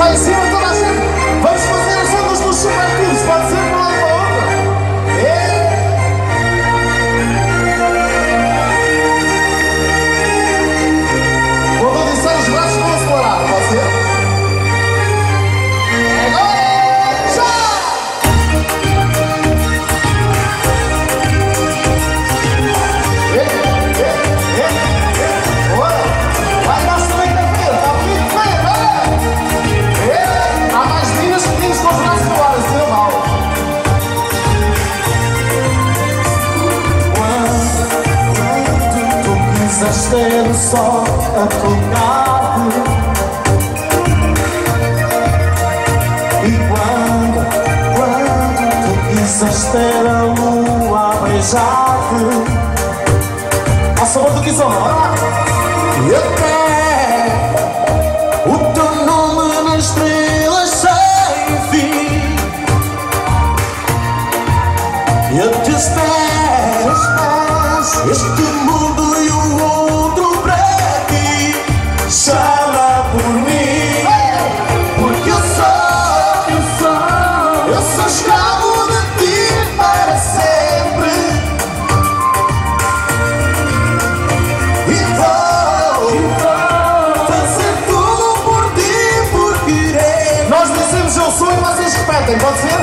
lá em cima toda a gente. Vamos fazer as ondas dos supercubos, pode ser de um lado para o outro. Quando eu disser os braços vão acelerar, pode ser? Agora, já! Vai dar também na frente, está bonito, vem, olha! Há mais meninas que meninos com os braços no ar, assim não vale. Quando tu quiseste ter o sol a tocar-te, e quando tu quiseste ter a lua a beijar-te, ao sabor do Kizomba, bora lá! E até o teu nome nas estrelas sem fim, eu te espero, este mundo e o outro para ti, chama por mim, porque eu sou escravo de ti para sempre, e vou fazer tudo por ti, por querer. Nós dizemos eu sou e vocês repetem, pode ser?